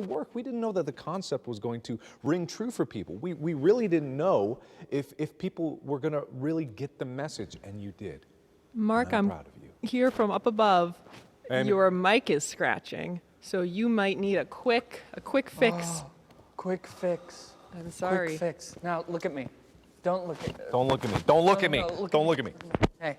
work. We didn't know that the concept was going to ring true for people. We really didn't know if people were going to really get the message, and you did. Mark, I'm proud of you. here from up above. And your mic is scratching, so you might need a quick fix. Oh, quick fix. I'm sorry. Quick fix. Now look at me. Don't look at. Don't look at me. Don't look at me. No, Don't look at me. Hey.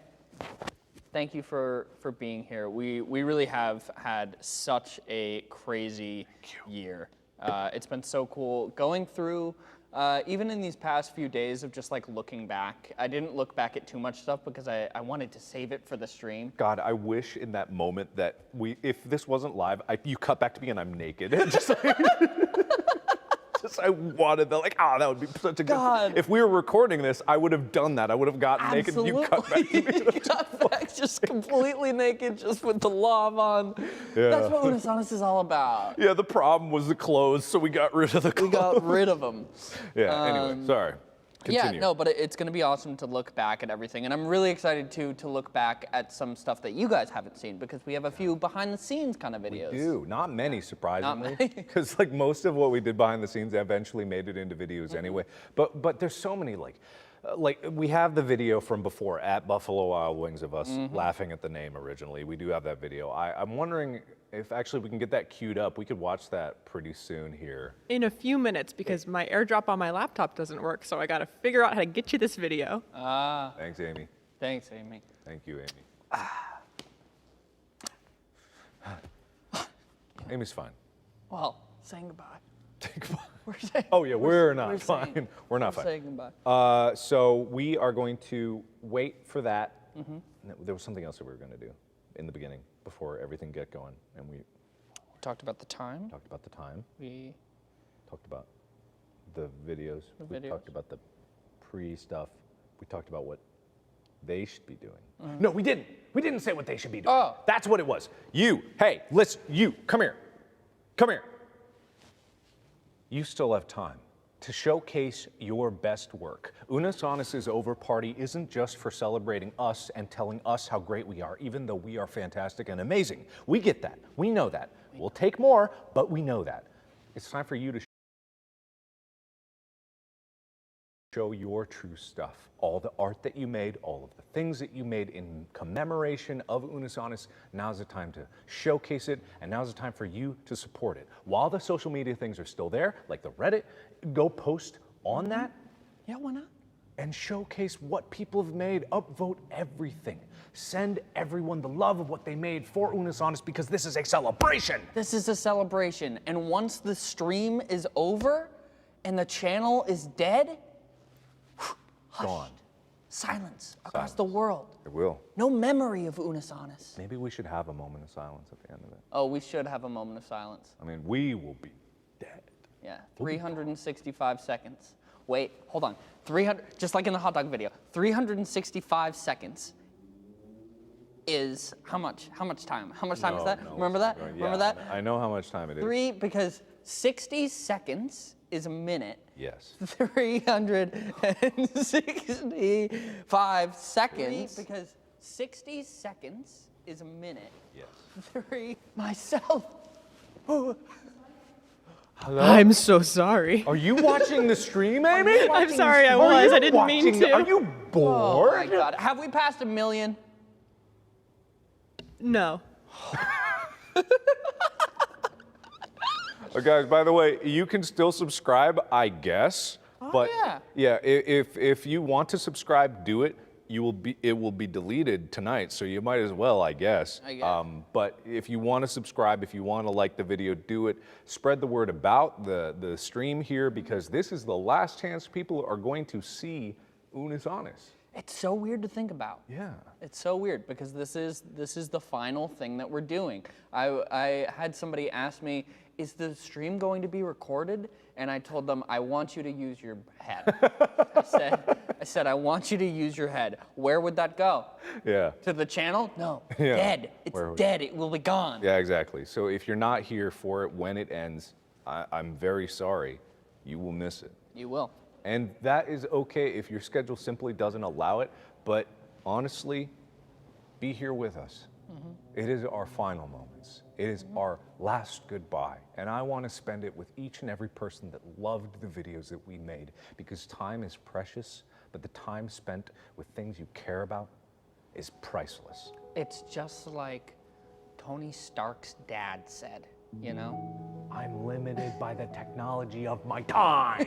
Thank you for being here. We really have had such a crazy year. It's been so cool going through. Even in these past few days of just like looking back, I didn't look back at too much stuff because I wanted to save it for the stream. God, I wish in that moment that if this wasn't live, you cut back to me and I'm naked. Just like, I wanted that, that would be such a God. good. If we were recording this, I would have done that. I would have gotten Absolutely. naked. You cut back to me. You got back just completely naked, just with the lav on. Yeah. That's what Unisonus is all about. Yeah, the problem was the clothes, so we got rid of the clothes. We got rid of them. Yeah. Anyway, sorry. Continue. Yeah, no, but it's going to be awesome to look back at everything. And I'm really excited, to look back at some stuff that you guys haven't seen, because we have a few behind-the-scenes kind of videos. We do. Not many, surprisingly. Not many. Because like most of what we did behind the scenes eventually made it into videos anyway. But there's so many, like we have the video from before at Buffalo Wild Wings of us laughing at the name originally. We do have that video. I'm wondering if actually we can get that queued up. We could watch that pretty soon here. In a few minutes, because my AirDrop on my laptop doesn't work, so I got to figure out how to get you this video. Thanks, Amy. Thanks, Amy. Thank you, Amy. Amy's fine. Well, saying goodbye. Goodbye. We're saying, Oh yeah, we're not we're fine. saying- We're not we're fine. saying goodbye. So we are going to wait for that. There was something else that we were going to do in the beginning before everything get going, and we Talked about the time. talked about the time, We talked about the videos, we videos. talked about the pre-stuff, we talked about what they should be doing. No, we didn't. We didn't say what they should be doing. Oh. That's what it was. You, hey, listen, you, come here. Come here. You still have time to showcase your best work. Unisonus's Over Party isn't just for celebrating us and telling us how great we are, even though we are fantastic and amazing. We get that. We know that. We'll take more, but we know that. It's time for you to show your true stuff. All the art that you made, all of the things that you made in commemoration of Unisonus. Now's the time to showcase it, and now's the time for you to support it. While the social media things are still there, like the Reddit, go post on that Yeah, why not? and showcase what people have made. Upvote everything. Send everyone the love of what they made for Unisonus, because this is a celebration. This is a celebration, and once the stream is over and the channel is dead, hushed. Gone. Silence across the world. It will. No memory of Unisonus. Maybe we should have a moment of silence at the end of it. Oh, we should have a moment of silence. I mean, we will be dead. Yeah, 365 seconds. Wait, hold on. 300, just like in the hot dog video, 365 seconds is how much? How much time? How much time is that? Remember that? Remember that? I know how much time it is. Because 60 seconds is a minute. Yes. 365 seconds. Because 60 seconds is a minute. Yes. Myself. Hello? I'm so sorry. Are you watching the stream, Amy? I'm sorry, I was. I didn't mean to. Are you bored? Oh my God. Have we passed 1 million? No. Guys, by the way, you can still subscribe, I guess. But yeah. if you want to subscribe, do it. It will be deleted tonight, so you might as well, I guess. But if you want to subscribe, if you want to like the video, do it. Spread the word about the stream here, because this is the last chance people are going to see Unisonus. It's so weird to think about. Yeah. It's so weird, because this is the final thing that we're doing. I had somebody ask me, is the stream going to be recorded? And I told them, I want you to use your head. I said, I want you to use your head. Where would that go? Yeah. To the channel? No. Yeah. Dead. It's dead. It will be gone. Yeah, exactly. So if you're not here for it when it ends, I'm very sorry. You will miss it. You will. And that is okay if your schedule simply doesn't allow it. But honestly, be here with us. It is our final moments. It is our last goodbye, and I want to spend it with each and every person that loved the videos that we made, because time is precious, but the time spent with things you care about is priceless. It's just like Tony Stark's dad said, you know? I'm limited by the technology of my time.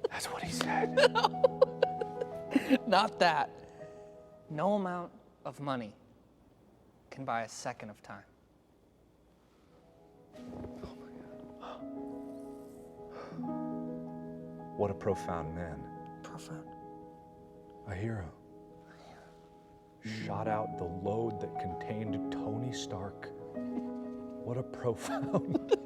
That's what he said. Not that. No amount of money can buy a second of time. What a profound man. Profound. A hero. Shot out the load that contained Tony Stark. What a profound.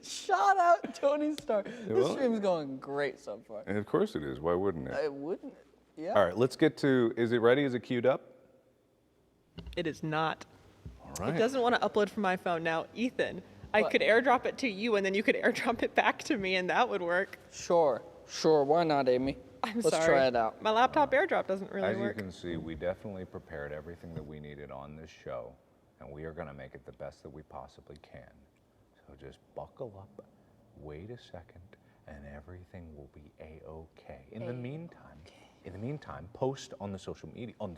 Shout out Tony Stark. This Well- stream's going great so far. And of course it is. Why wouldn't it? I wouldn't. Yeah. All right, let's get to, is it ready? Is it queued up? It is not. All right. It doesn't want to upload from my phone. Now, Ethan, I could airdrop it to you, and then you could airdrop it back to me, and that would work. Sure. Why not, Amy? I'm Let's sorry. try it out. My laptop airdrop doesn't really As you work. can see, we definitely prepared everything that we needed on this show, and we are going to make it the best that we possibly can. So just buckle up, wait a second, and everything will be a-okay. In the meantime, post on the social media, post on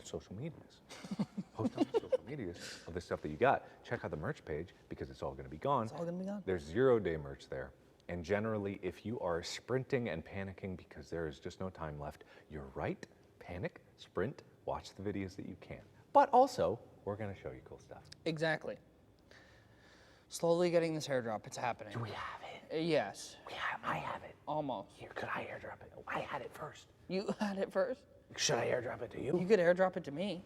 the social medias of the stuff that you got. Check out the merch page because it's all going to be gone. It's all gonna be gone. There's 0-day merch there. And generally, if you are sprinting and panicking because there is just no time left, you're right. Panic, sprint, watch the videos that you can. But also, we're going to show you cool stuff. Exactly. Slowly getting this airdrop. It's happening. Do we have it? Yes. I have it. Almost. Here, could I airdrop it? I had it first. You had it first? Should I airdrop it to you? You could airdrop it to me.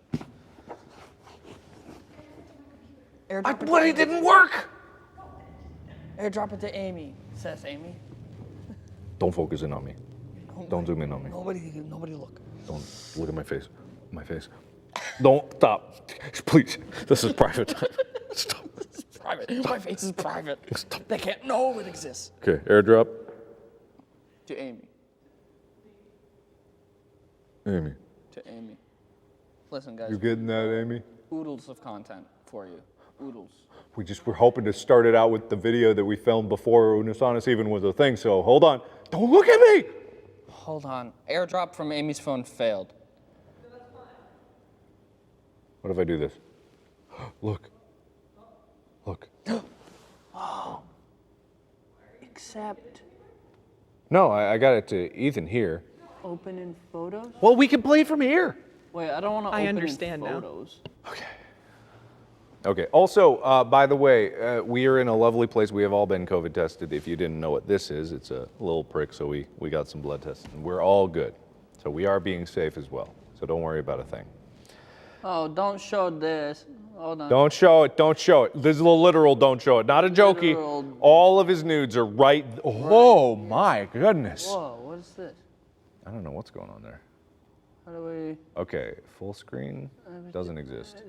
But it didn't work! Airdrop it to Amy, says Amy. Don't focus in on me. Don't zoom in on me. Nobody look. Don't look at my face. My face. Don't stop. Please. This is private time. Stop. It's private. My face is private. They can't know it exists. Okay, airdrop. To Amy. Amy. To Amy. Listen, guys. You getting that, Amy? Oodles of content for you. Oodles. We just were hoping to start it out with the video that we filmed before Unisonus even was a thing, so hold on. Don't look at me! Hold on. Airdrop from Amy's phone failed. What if I do this? Look. Look. Accept. No, I got it to Ethan here. Open in photos? Well, we can play from here. Wait, I don't want to open understand in now. photos. Okay. Also, by the way, we are in a lovely place. We have all been COVID tested. If you didn't know what this is, it's a little prick, so we got some blood tests. And we're all good. So we are being safe as well. So don't worry about a thing. Oh, don't show this. Hold on. Don't show it. Don't show it. This is a literal don't show it. Not a jokey. Literal. All of his nudes are right. Oh, my goodness. Whoa, what is this? I don't know what's going on there. How do we... Okay, full screen doesn't exist.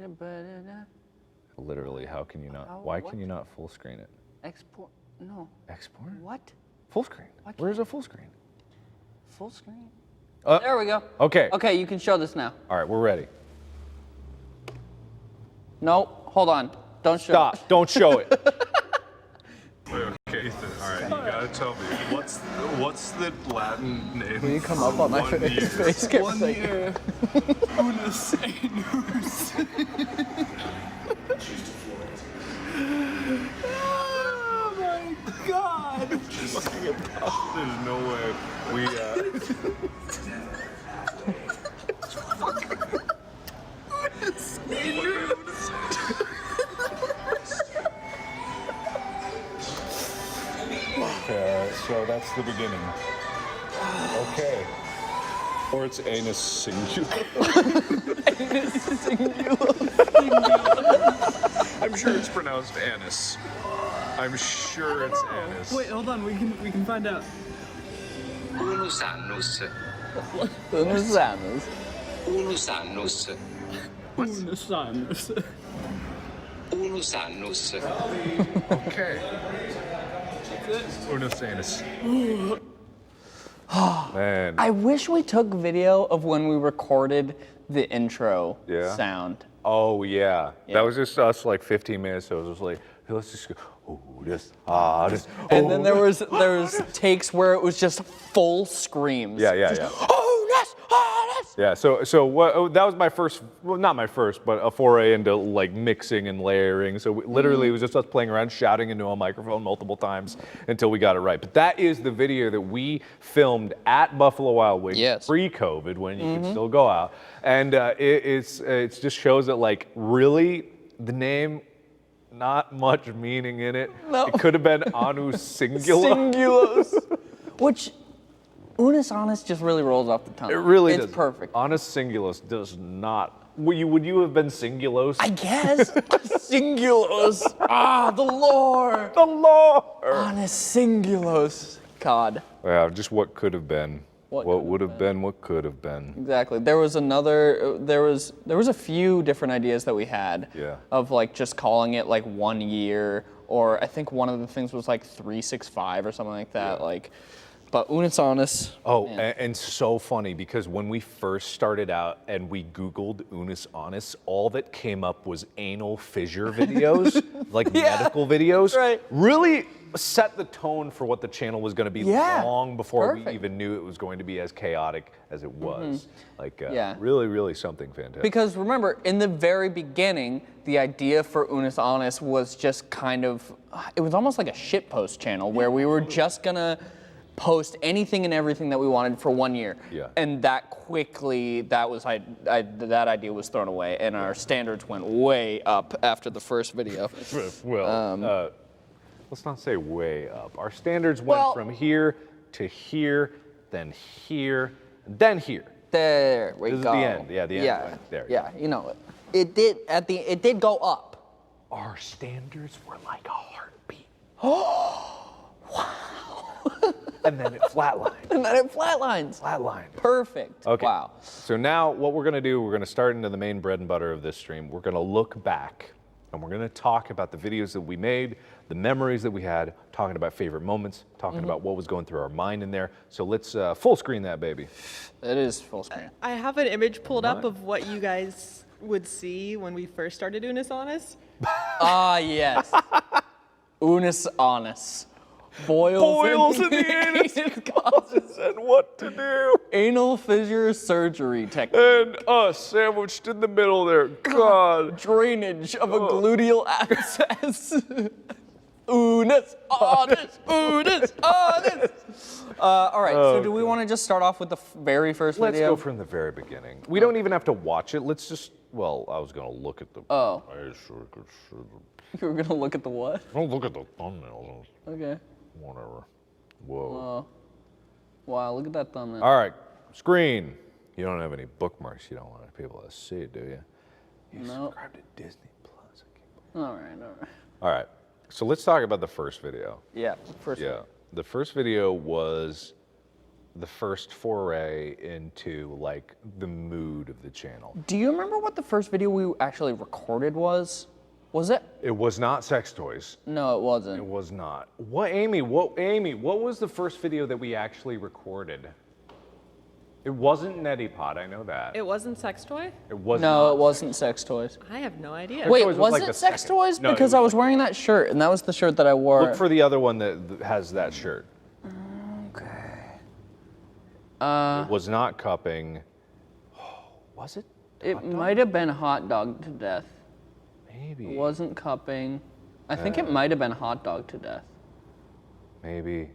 Literally, how can you not? Why can you not full screen it? Export? No. Export? What? Full screen. Where's a full screen? Full screen? Uh, There we go. Okay. Okay, you can show this now. All right, we're ready. No, hold on. Don't show. Stop. Don't show it. Okay, Ethan. All right, you gotta tell me what's the Latin name? Will you come up on my face cam? One year. Unus annus. Oh my God! There's no way we. Okay, so that's the beginning. Okay. Or it's anus singular. I'm sure it's pronounced anus. I'm sure it's anus. Wait, hold on. We can find out. Unus annus. Unus annus. Unus annus. Unus annus. Unus annus. Okay. Unus annus. Man. I wish we took video of when we recorded the intro sound. Oh yeah. Yeah. That was just us like 15 minutes. So it was just like, hey, let's just go. Oh, this. And then there was takes where it was just full screams. Yeah. Oh, yes, oh, yes. Yeah. So what? That was my first. Well, not my first, but a foray into like mixing and layering. So literally, it was just us playing around, shouting into a microphone multiple times until we got it right. But that is the video that we filmed at Buffalo Wild Wings pre-COVID, when you could still go out, and it just shows that like really the name. Not much meaning in it. No. It could have been Anu Singula. Singulos. Which, Unus Annus just really rolls off the tongue. It really does. It's perfect. Anus Singulus does not. Would you have been Singulos? I guess. Singulos. The lore. The Lord. Annus Singulos. God. Yeah, just what could have been. What would have been. What could have been. Exactly. There was a few different ideas that we had. Yeah. Of like just calling it like 1 year, or I think one of the things was like 365 or something like that. Yeah. Like, but Unus Annus. Oh, man. and so funny because when we first started out and we Googled Unus Annus, all that came up was anal fissure videos, like medical videos. Right. Really set the tone for what the channel was going to be long before we Perfect. even knew it was going to be as chaotic as it was. Like, Yeah. really, really something fantastic. Because remember, in the very beginning, the idea for Unus Annus was just kind of, it was almost like a shitpost channel where we were just gonna post anything and everything that we wanted for 1 year. Yeah. And that quickly, that idea was thrown away, and our standards went way up after the first video. Well, let's not say way up. Our standards went from here to here, then here, then here. There we This is go. the end. Yeah, the end went there. Yeah, you know it. It did go up. Our standards were like a heartbeat. And then it flatlined. And then it flatlines. Flatlined. Perfect. Okay. Wow. So now what we're going to do, we're going to start into the main bread and butter of this stream. We're going to look back and we're going to talk about the videos that we made, the memories that we had, talking about favorite moments, talking about what was going through our mind in there. So let's full screen that baby. It is full screen. I have an image pulled up of what you guys would see when we first started Unus Annus. Ah, yes. Unus Annus. Boils in the anus causes And what to do. anal fissure surgery technique. And us sandwiched in the middle there. God. Drainage of a gluteal abscess. Unus Annus. Unus Annus. All right, so do we want to just start off with the very first Let's video? go from the very beginning. We don't even have to watch it. Let's just, well, I was going to look at the. Oh. I sure could. You were going to look at the what? Don't look at the thumbnails. Okay. Whatever. Whoa. Wow, look at that thumbnail. All right, screen. You don't have any bookmarks. You don't want people to see it, do you? You subscribe to Disney Plus. All right. All right. So let's talk about the first video. Yeah, first Yeah. The first video was the first foray into like the mood of the channel. Do you remember what the first video we actually recorded was? Was it? It was not sex toys. No, it wasn't. It was not. Amy, what was the first video that we actually recorded? It wasn't Neti Pot, I know that. It wasn't sex toy? It was No, not it wasn't sex toys. I have no idea. Wait, Toys was was like it the sex second. toys? No, it Because was I was wearing that shirt, and that was the shirt that I wore. Look for the other one that has that shirt. Okay. It was not cupping. Was it? It might have been hot dog to death. Maybe. It wasn't cupping. I think it might have been hot dog to death. Maybe.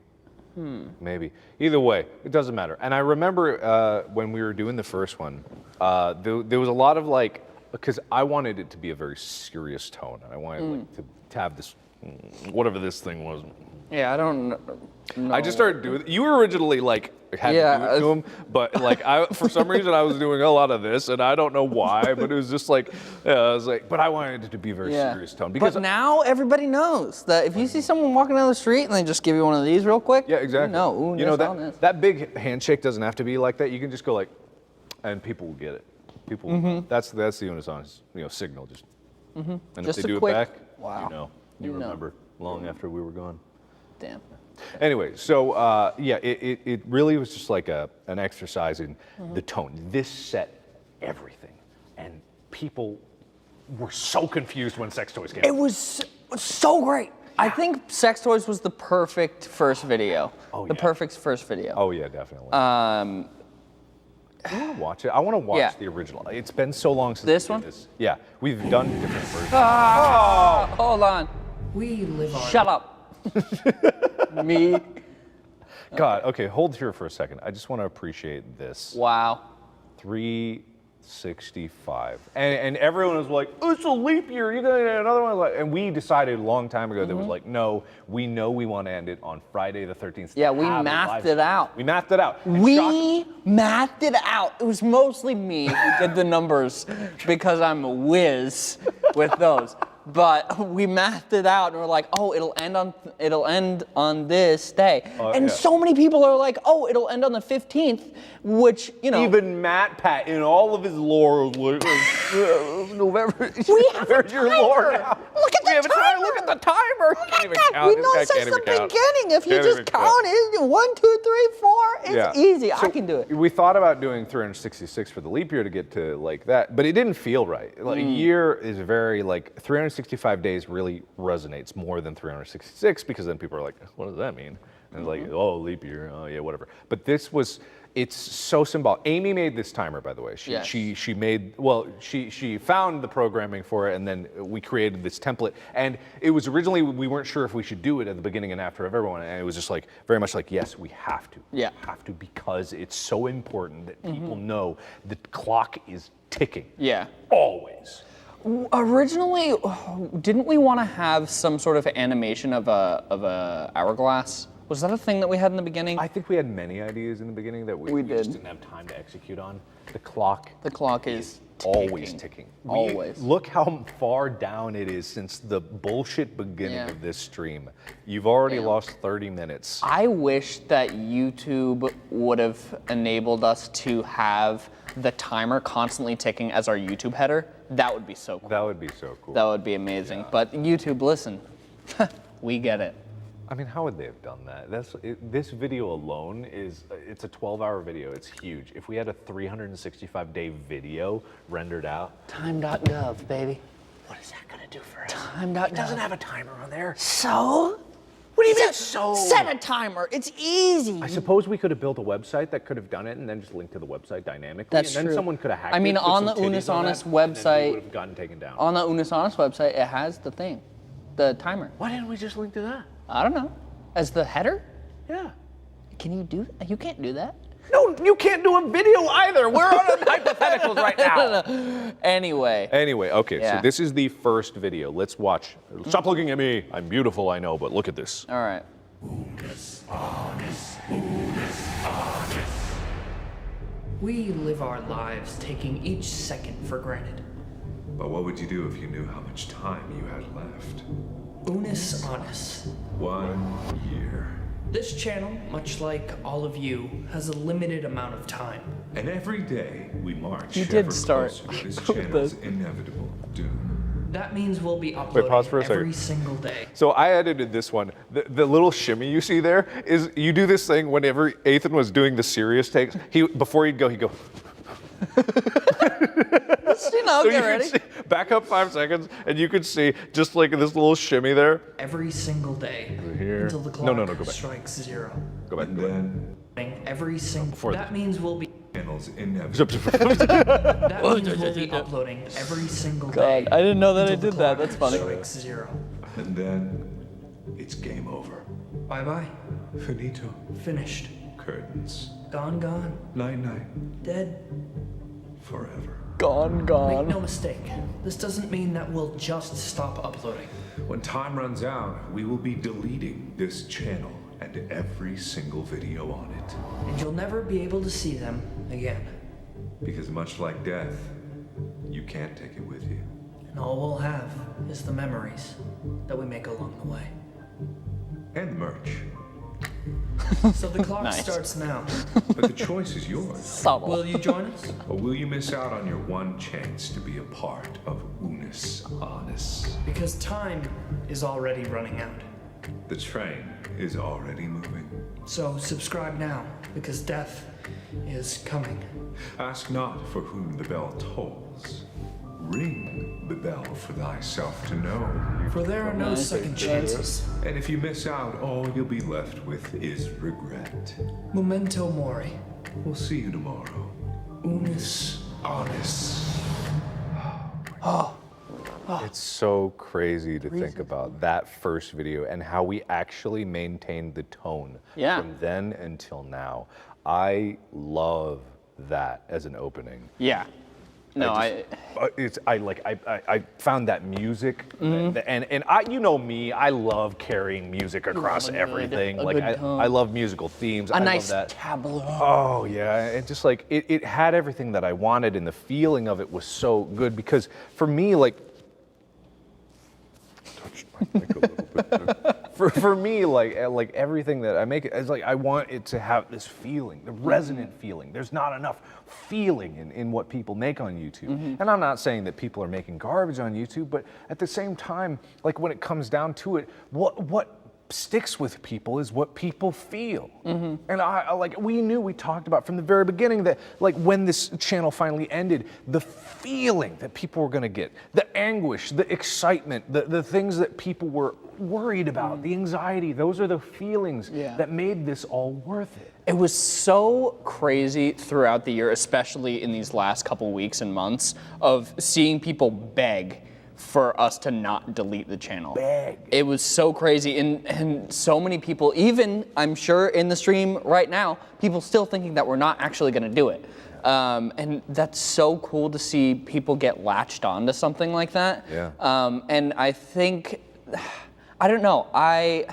Maybe. Either way, it doesn't matter. And I remember when we were doing the first one, there was a lot of like, because I wanted it to be a very serious tone, and I wanted like, to have this, whatever this thing was. Yeah, I don't know. I just started doing. You were originally like had Yeah, to do it to him, but like for some reason I was doing a lot of this, and I don't know why, but it was just like I was like, but I wanted it to be a very serious tone because But now everybody knows that if you see someone walking down the street and they just give you one of these real quick, yeah, exactly. you know, that big handshake doesn't have to be like that. You can just go like, and people will get it. People, that's the Unus Annus, signal. Just, and Just if they a do quick, it back, wow. you You know. remember long after we were gone. Damn. Anyway, so yeah, it really was just like an exercise in the tone. This set everything, and people were so confused when Sex Toys came. It was so great. I think Sex Toys was the perfect first video. Oh, the yeah. perfect first video. Oh yeah, definitely. I want to watch it. I want to watch Yeah. the original. It's been so long since This we one? did this. Yeah, we've done different versions. Hold on. We live our Shut up. Me. God, okay, hold here for a second. I just want to appreciate this. Wow. 365. And everyone was like, oh, it's a leap year. You're going to get another one. And we decided a long time ago that was like, no, we know we want to end it on Friday the 13th. Yeah, we Have a mathed live it stream. out. We mathed it out. And We mathed it out. It was mostly me who did the numbers because I'm a whiz with those. But we mathed it out and we're like, oh, it'll end on this day. And yeah. so many people are like, oh, it'll end on the 15th, which, you know. even Matt Pat in all of his lore was like, November. We have Where's a your lore timer. now? Look at We the have a timer. Look at the timer. Look Can't at even that. count. We This know guy since can't the even count. beginning. If you Can't just even count. count it, 1, 2, 3, 4, it's Yeah. easy. I So can do it. We thought about doing 366 for the leap year to get to like that, but it didn't feel right. Like a year is very like 365 days really resonates more than 366 because then people are like, what does that mean? And it's like, oh, leap year, oh yeah, whatever. But this was, it's so symbolic. Amy made this timer, by the way. Yes. She made, well, she found the programming for it, and then we created this template. And it was originally, we weren't sure if we should do it at the beginning and after of everyone, and it was just like, very much like, yes, we have to. Yeah. We have to, because it's so important that people know the clock is ticking. Yeah. Always. Originally, didn't we want to have some sort of animation of a hourglass? Was that a thing that we had in the beginning? I think we had many ideas in the beginning that we did. just didn't have time to execute on. The clock The clock is always ticking. Always. Look how far down it is since the bullshit beginning Yeah. of this stream. You've already Yeah. lost 30 minutes. I wish that YouTube would have enabled us to have the timer constantly ticking as our YouTube header. That would be so cool. That would be so cool. That would be amazing. But YouTube, listen, we get it. I mean, how would they have done that? This video alone it's a 12-hour video. It's huge. If we had a 365-day video rendered out. Time.gov, baby. What is that gonna do for us? Time.gov. It doesn't have a timer on there. So? What do you mean so? Set a timer. It's easy. I suppose we could have built a website that could have done it and then just linked to the website dynamically. That's and then true. someone could have hacked I mean, it, put on some the titties Unis on Honest that, and then website- it would have gotten taken down. On the Unis Honest website, it has the thing, the timer. Why didn't we just link to that? I don't know. As the header? Yeah. Can you do that? You can't do that. No, you can't do a video either. We're on hypotheticals right now. Anyway. Anyway, okay, Yeah. so this is the first video. Let's watch. Stop looking at me. I'm beautiful, I know, but look at this. All right. We live our lives taking each second for granted. But what would you do if you knew how much time you had left? Unis Honest. 1 year. This channel, much like all of you, has a limited amount of time. And every day we march You did ever start closer to this with channel's this. inevitable doom. That means we'll be uploading pause for a every second. single day. So I edited this one. The little shimmy you see there is you do this thing whenever Ethan was doing the serious takes. Before he'd go, he'd go. You know, So get you ready. could see, back up 5 seconds, and you could see just like this little shimmy there. Every single day. Here. Until the clock No, go back. strikes 0. Go back. And Go back. then Every single. Before That means we'll be. channel's inevitable. That means we'll be uploading every single day. God, I didn't know that I until did the that. clock That's funny. Strikes 0. And then it's game over. Bye bye. Finito. Finished. Curtains. Gone, gone. Night night. Dead. Forever. Gone, Make gone. no mistake. This doesn't mean that we'll just stop uploading. When time runs out, we will be deleting this channel and every single video on it. And you'll never be able to see them again. Because much like death, you can't take it with you. And all we'll have is the memories that we make along the way. And merch. So the clock Nice. starts now. But the choice is yours. Subtle. Will you join us? Or will you miss out on your one chance to be a part of Unis Honest? Because time is already running out. The train is already moving. So subscribe now, because death is coming. Ask not for whom the bell tolls. Ring the bell for thyself to know. For there are no second chances. And if you miss out, all you'll be left with is regret. Memento Mori. We'll see you tomorrow. Unus. Honest. It's so crazy to think about that first video and how we actually maintained the tone Yeah. from then until now. I love that as an opening. Yeah. No, I found that music and I, you know me, I love carrying music across everything. I love musical themes. I nice love that. tableau. Oh yeah, it just like it had everything that I wanted, and the feeling of it was so good because for me, like, touched my mic a little bit. For me, like everything that I make, it's like I want it to have this feeling, the resonant feeling. There's not enough feeling in what people make on YouTube. And I'm not saying that people are making garbage on YouTube, but at the same time, like when it comes down to it, what sticks with people is what people feel. And I like we talked about from the very beginning that like when this channel finally ended, the feeling that people were gonna get, the anguish, the excitement, the things that people were worried about, the anxiety, those are the feelings that made this all worth it. It was so crazy throughout the year, especially in these last couple weeks and months, of seeing people beg for us to not delete the channel. Beg. It was so crazy, and so many people, even I'm sure in the stream right now, people still thinking that we're not actually gonna do it. And that's so cool to see people get latched onto something like that. Yeah. And I think, I don't know, I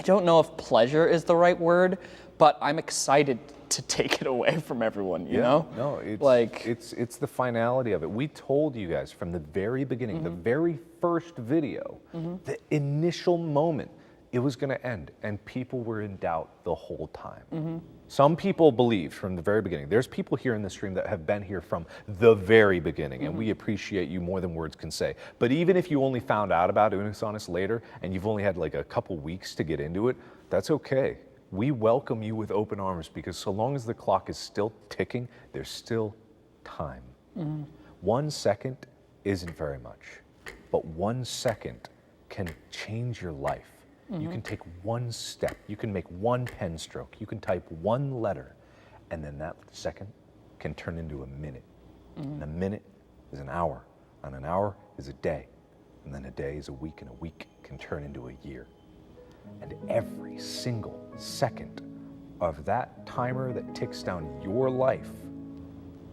don't know if pleasure is the right word, but I'm excited to take it away from everyone, you know? No, it's like it's the finality of it. We told you guys from the very beginning, the very first video, the initial moment, it was going to end, and people were in doubt the whole time. Some people believed from the very beginning. There's people here in the stream that have been here from the very beginning, and we appreciate you more than words can say. But even if you only found out about Unus Honest later, and you've only had like a couple weeks to get into it, that's okay. We welcome you with open arms because so long as the clock is still ticking, there's still time. 1 second isn't very much, but 1 second can change your life. You can take one step, you can make one pen stroke, you can type one letter, and then that second can turn into a minute. And a minute is an hour, and an hour is a day, and then a day is a week, and a week can turn into a year. And every single second of that timer that ticks down your life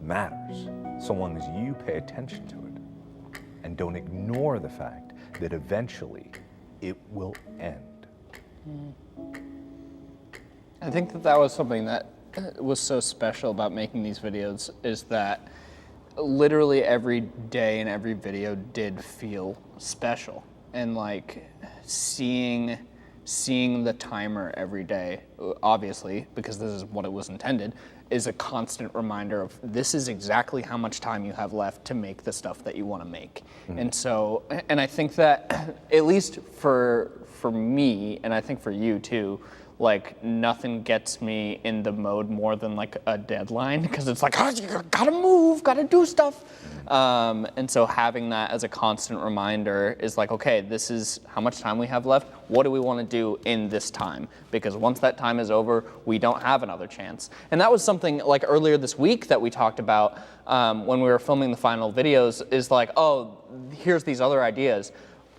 matters, so long as you pay attention to it and don't ignore the fact that eventually it will end. I think that was something that was so special about making these videos, is that literally every day and every video did feel special. And like seeing the timer every day, obviously, because this is what it was intended, is a constant reminder of this is exactly how much time you have left to make the stuff that you want to make. And so, and I think that at least for me, and I think for you too, like nothing gets me in the mode more than like a deadline, because it's like, oh, you gotta move, gotta do stuff. And so having that as a constant reminder is like, okay, this is how much time we have left. What do we want to do in this time? Because once that time is over, we don't have another chance. And that was something like earlier this week that we talked about when we were filming the final videos, is like, oh, here's these other ideas.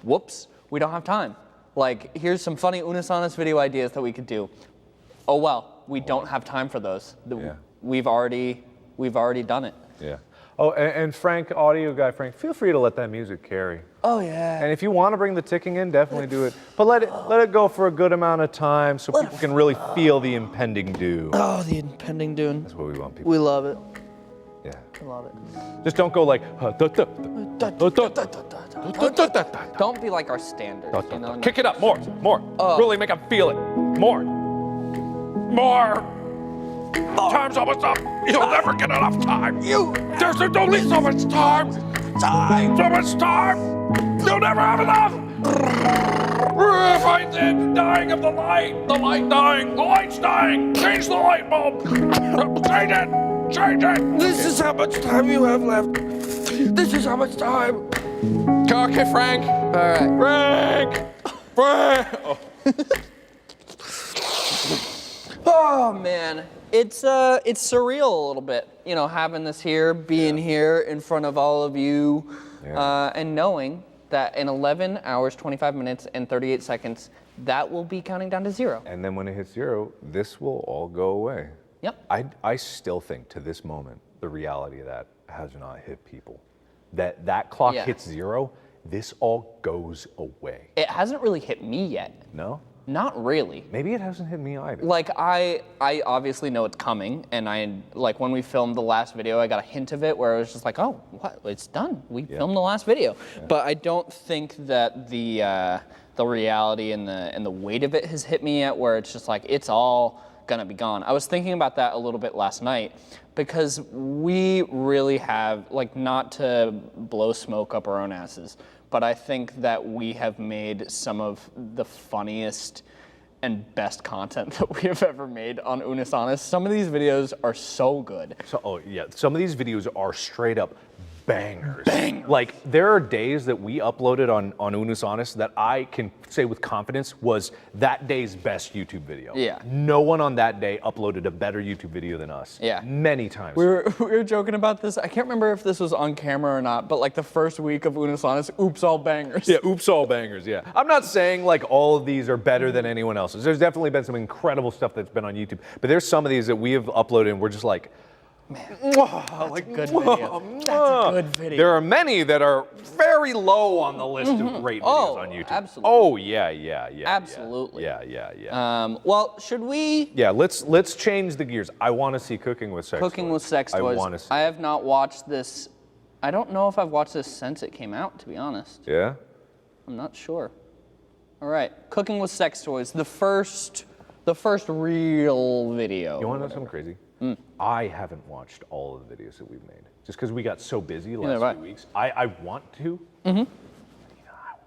Whoops, we don't have time. Like, here's some funny Unus Honest video ideas that we could do. Oh well, we don't have time for those. We've already done it. Yeah. Oh, and Frank, audio guy Frank, feel free to let that music carry. Oh yeah. And if you want to bring the ticking in, definitely do it. But let it go for a good amount of time so people can really feel the impending doom. Oh, the impending doom. That's what we want people. We love it. Yeah. I love it. Just don't go like. Don't be like our standards, you know? Kick it up more. Really make them feel it. More. Time's almost up. You'll never get enough time. There's only so much time. So much time. You'll never have enough. Find it! Dying of the light! The light dying! The light's dying! Change the light bulb! Change it! Change it! This is how much time you have left. This is how much time. Okay, Frank. All right. Frank! Oh. Oh man, it's surreal a little bit, you know, having this here, being here in front of all of you, and knowing that in 11 hours, 25 minutes, and 38 seconds, that will be counting down to 0. And then when it hits 0, this will all go away. Yep. I still think to this moment, the reality of that has not hit people. That clock hits 0, this all goes away. It hasn't really hit me yet. No? Not really. Maybe it hasn't hit me either. Like I obviously know it's coming, and like when we filmed the last video, I got a hint of it where I was just like, oh, what? It's done. We filmed the last video. Yeah. But I don't think that the reality and the weight of it has hit me yet, where it's just like it's all gonna be gone. I was thinking about that a little bit last night because we really have, like, not to blow smoke up our own asses, but I think that we have made some of the funniest and best content that we have ever made on Unis Honest. Some of these videos are so good. So, some of these videos are straight up bangers. Like, there are days that we uploaded on Unis Honest that I can say with confidence was that day's best YouTube video. Yeah. No one on that day uploaded a better YouTube video than us. Yeah. Many times. We were joking about this. I can't remember if this was on camera or not, but like the first week of Unis Honest, oops, all bangers. Yeah, oops, all bangers, yeah. I'm not saying like all of these are better than anyone else's. There's definitely been some incredible stuff that's been on YouTube, but there's some of these that we have uploaded and we're just like, man, that's a good video. That's a good video. There are many that are very low on the list of great videos on YouTube. Absolutely. Oh, yeah. Absolutely. Yeah. Well, should we? Yeah, let's change the gears. I want to see Cooking with Sex Toys. Cooking with Sex Toys. I want to see. I have not watched this. I don't know if I've watched this since it came out, to be honest. Yeah? I'm not sure. All right, Cooking with Sex Toys, the first real video. You want to know something crazy? I haven't watched all of the videos that we've made, just because we got so busy the last few weeks. I want to. But, I won't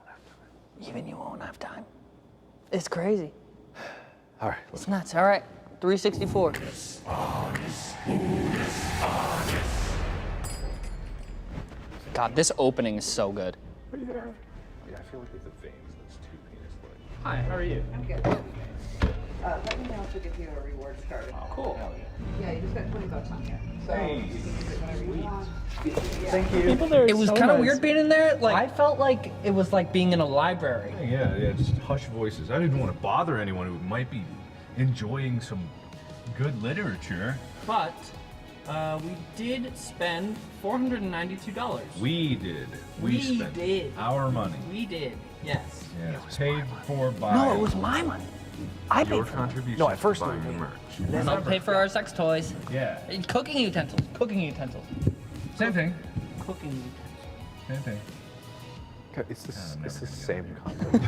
have time. Even you won't have time. It's crazy. All right. It's nuts. All right, 364. God, this opening is so good. Yeah, I feel like with the veins, that's too penis-like. Hi, how are you? I'm good. Let me know if we give you a reward started. Oh, cool. Yeah, you just got $20 on here. So you can use it whenever you want. Thank you. It was kind of weird being in there. Like I felt like it was like being in a library. Yeah, just hush voices. I didn't want to bother anyone who might be enjoying some good literature. But we did spend $492. We did. We spent did. our money. We did. Yes. Yeah, paid for by No, it was my money. I your paid for it. contribution. No, at first to it buy was your me. merch. I'll pay for our sex toys. Yeah. And cooking utensils. Cooking utensils. Same thing. Cooking utensils. Same thing. It's the same concept.